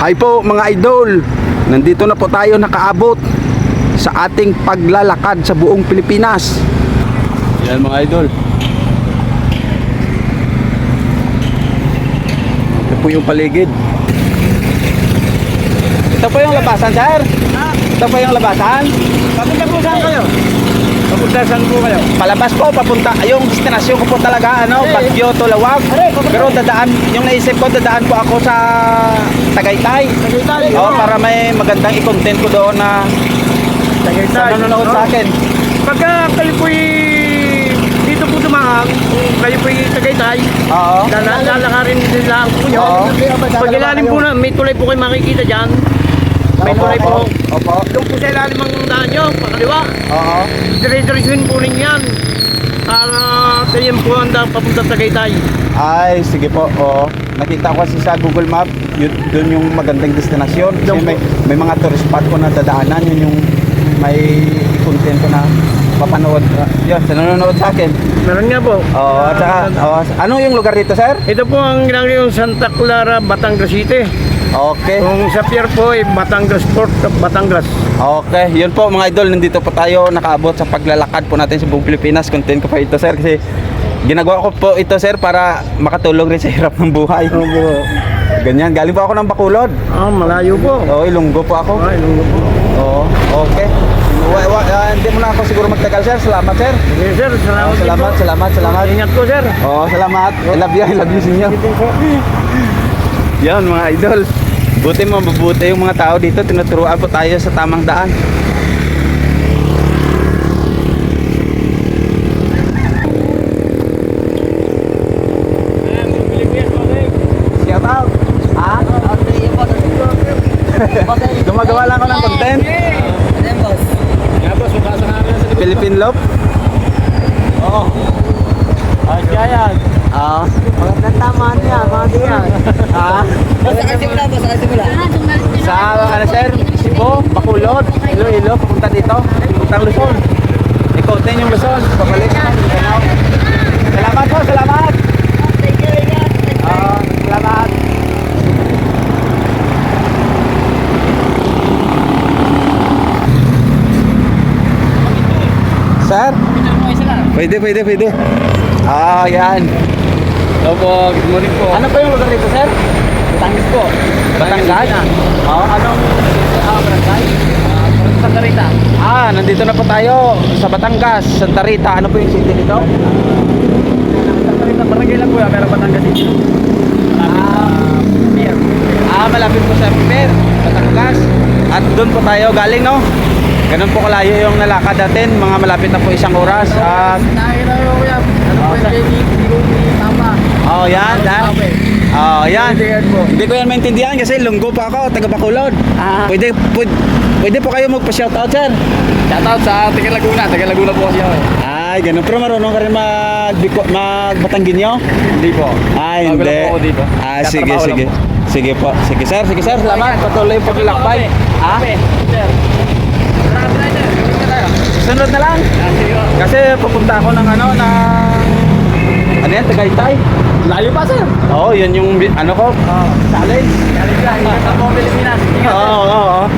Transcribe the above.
Hi po mga idol, nandito na po tayo nakaabot sa ating paglalakad sa buong Pilipinas. Yan mga idol. Ito po yung paligid. Ito po yung labasan, sir? Ito po yung labasan? Papunta po saan kayo? Papunta saan po kayo? Palabas po, papunta. Yung destinasyon ko po talaga, Baguio, Tulawag. Pero dadaan, yung naisip ko, dadaan po ako sa Tagaytay. Tagaytay. Oo, para may magandang i-content ko doon na sa nanonood sa akin. Pagka kayo po'y dito po dumaan, kayo po'y Tagaytay, Oo. lalakarin din lang po nyo. Oo. Pag ilalim po na, may tulay po kayo makikita dyan. May Opo, tulay po. Opo. Doon po sa ilalim ang daan nyo, pakaliwa. Oo. Dire-diretsuhin po rin yan. Para ganyan po ang daan papunta sa Tagaytay. Ay, sige po. Oo. Nakita ko kasi sa Google Map, doon yung magandang destinasyon. Kasi may mga tourist spot ko na dadaanan. Yun yung may content ko na papanood. Yun, sa nanonood sa akin. Meron nga po. Oo, at saka, ano yung lugar dito, sir? Ito po ang ginagawa yung Santa Clara, Batangas City. Okay. Kung sa pier po ay Batangas Port of Batangas. Okay, yun po mga idol, nandito po tayo nakaabot sa paglalakad po natin sa buong Pilipinas. Content ko pa ito, sir, kasi ginagawa ko po ito, sir, para makatulong rin sa hirap ng buhay. Opo. Ganyan, galing po ako ng Bacolod. Malayo po. Oo, Ilonggo po ako. Ilonggo po. Oo, okay. Hindi mo na ako siguro magtagal, sir. Salamat, sir. Okay, sir. Salamat. Salamat. Ingat po, sir. Oo, salamat. I love you sa inyo. Yan mga idol. Buti mo, mabuti yung mga tao dito. Tinuturuan po tayo sa tamang daan. Shout out. Ha? Gumagawa lang ako ng content. Philippine Love. Oo. Kaya yan. Oo. Magandang tamaan niya, mga diyan. Ha? Sa ano, sir? Cebu, Bacolod, Iloilo, papunta dito. Puntang Luzon. Ikotin yung Luzon. Pabalik na. Salamat po, salamat. Salamat. Sir? Pwede. Yan. Opo, good morning po. Ano po yung lugar dito, sir? Batangas po. Batangas? Oo, anong barangay? Santa Rita. Nandito na po tayo sa Batangas, Santa Rita. Ano po yung city dito? Santa Rita, barangay lang po yan, pero Batangas dito. Pier. Malapit po sa Pier, Batangas. At doon po tayo galing, no? Ganun po kalayo yung nalakad natin. Mga malapit na po 1 oras. Nakikita ko yan. Ano po yung hindi ko tama. Yan. Yan. Hindi ko yan maintindihan kasi lunggo pa ako, taga Bacolod. Pwede po kayo magpa-shoutout, sir. Shoutout sa Taga Laguna po kasi ako. Ay, ganun. Pero marunong ka rin mag-Batangginyo? Hindi po. Ay, Bago lang hindi. po ako dito. Sige. Katrabaho lang po. Sige po. Sige, sir. Salamat. Patuloy po lakbay. Sir. Sunod na lang. Kasi pupunta ako ng ano yan, Tagaytay. Layo pa, sir. Oo, yun yung ano ko. Challenge. Galing ka. Ingat ako, Pilipinas. Oo.